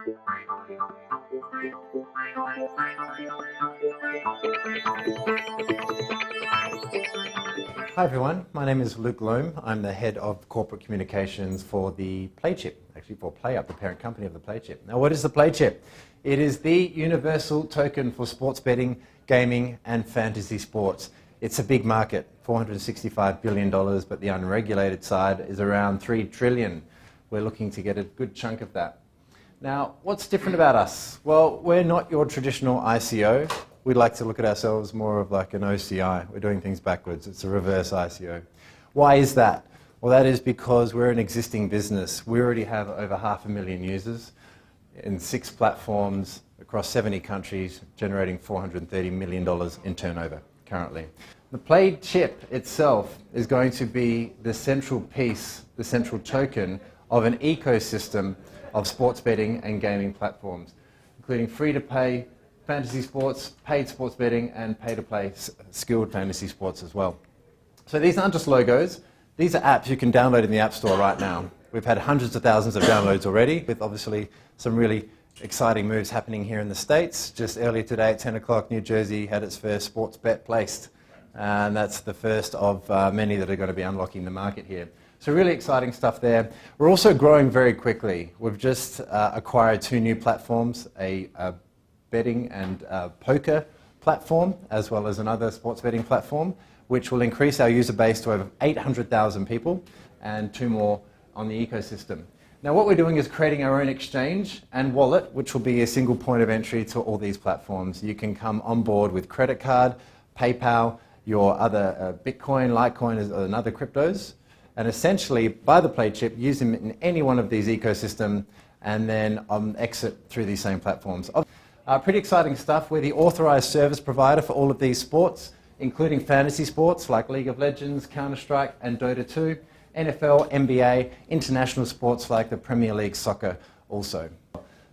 Hi everyone, my name is Luke Loam. I'm the head of corporate communications for the Playchip, actually for Playup, the parent company of the Playchip. Now what is the Playchip? It is the universal token for sports betting, gaming and fantasy sports. It's a big market, $465 billion, but the unregulated side is around $3 trillion. We're looking to get a good chunk of that. Now, what's different about us? Well, we're not your traditional ICO. We'd like to look at ourselves more of like an OCI. We're doing things backwards. It's a reverse ICO. Why is that? Well, that is because we're an existing business. We already have over 500,000 users in 6 platforms across 70 countries, generating $430 million in turnover currently. The Playchip itself is going to be the central piece, the central token of an ecosystem of sports betting and gaming platforms, including free-to-play fantasy sports, paid sports betting, and pay-to-play skilled fantasy sports as well. So these aren't just logos. These are apps you can download in the App Store right now. We've had hundreds of thousands of downloads already, with obviously some really exciting moves happening here in the States. Just earlier today at 10 o'clock, New Jersey had its first sports bet placed. And that's the first of many that are going to be unlocking the market here. So really exciting stuff there. We're also growing very quickly. We've just acquired 2 new platforms, a betting and poker platform, as well as another sports betting platform, which will increase our user base to over 800,000 people and 2 more on the ecosystem. Now what we're doing is creating our own exchange and wallet, which will be a single point of entry to all these platforms. You can come on board with credit card, PayPal, your other Bitcoin, Litecoin, and other cryptos, and essentially buy the Playchip, use them in any one of these ecosystems, and then exit through these same platforms. Pretty exciting stuff. We're the authorized service provider for all of these sports, including fantasy sports like League of Legends, Counter-Strike, and Dota 2, NFL, NBA, international sports like the Premier League soccer also.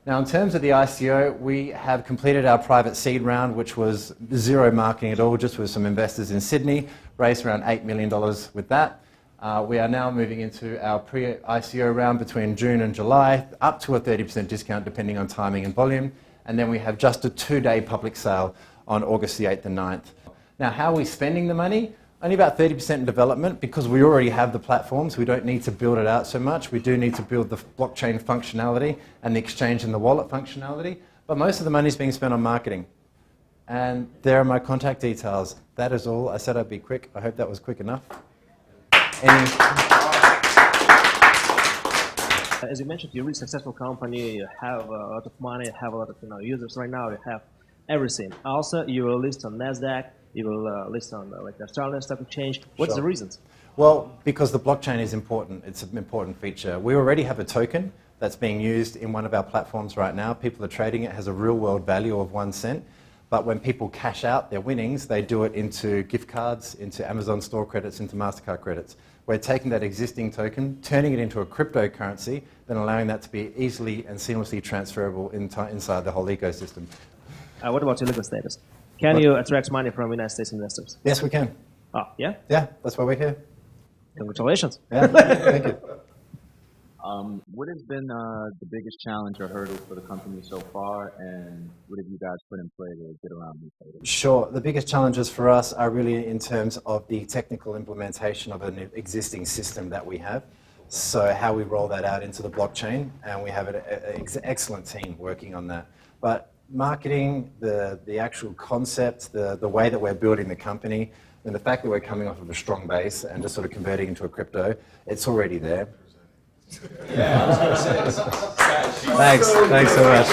Now in terms of the ICO, we have completed our private seed round, which was zero marketing at all, just with some investors in Sydney, raised around $8 million with that. We are now moving into our pre-ICO round between June and July, up to a 30% discount depending on timing and volume. And then we have just a 2-day public sale on August the 8th and 9th. Now, how are we spending the money? Only about 30% in development because we already have the platforms. We don't need to build it out so much. We do need to build the blockchain functionality and the exchange and the wallet functionality. But most of the money is being spent on marketing. And there are my contact details. That is all. I said I'd be quick. I hope that was quick enough. As you mentioned, you're a really successful company, you have a lot of money, have a lot of users right now, you have everything. Also, you will list on NASDAQ, you will list on the Australian Stock Exchange. What's the reasons? Well, because the blockchain is important. It's an important feature. We already have a token that's being used in one of our platforms right now. People are trading it. It has a real world value of 1 cent. But when people cash out their winnings, they do it into gift cards, into Amazon store credits, into MasterCard credits. We're taking that existing token, turning it into a cryptocurrency, then allowing that to be easily and seamlessly transferable inside the whole ecosystem. What about your legal status? Can you attract money from United States investors? Yes, we can. Oh, yeah? Yeah, that's why we're here. Congratulations. Yeah, thank you. What has been the biggest challenge or hurdle for the company so far, and what have you guys put in play to get around these hurdles? Sure. The biggest challenges for us are really in terms of the technical implementation of an existing system that we have. So how we roll that out into the blockchain, and we have an excellent team working on that. But marketing, the actual concept, the way that we're building the company, and the fact that we're coming off of a strong base and just sort of converting into a crypto, it's already there. Yeah, I was going to say Thanks so much.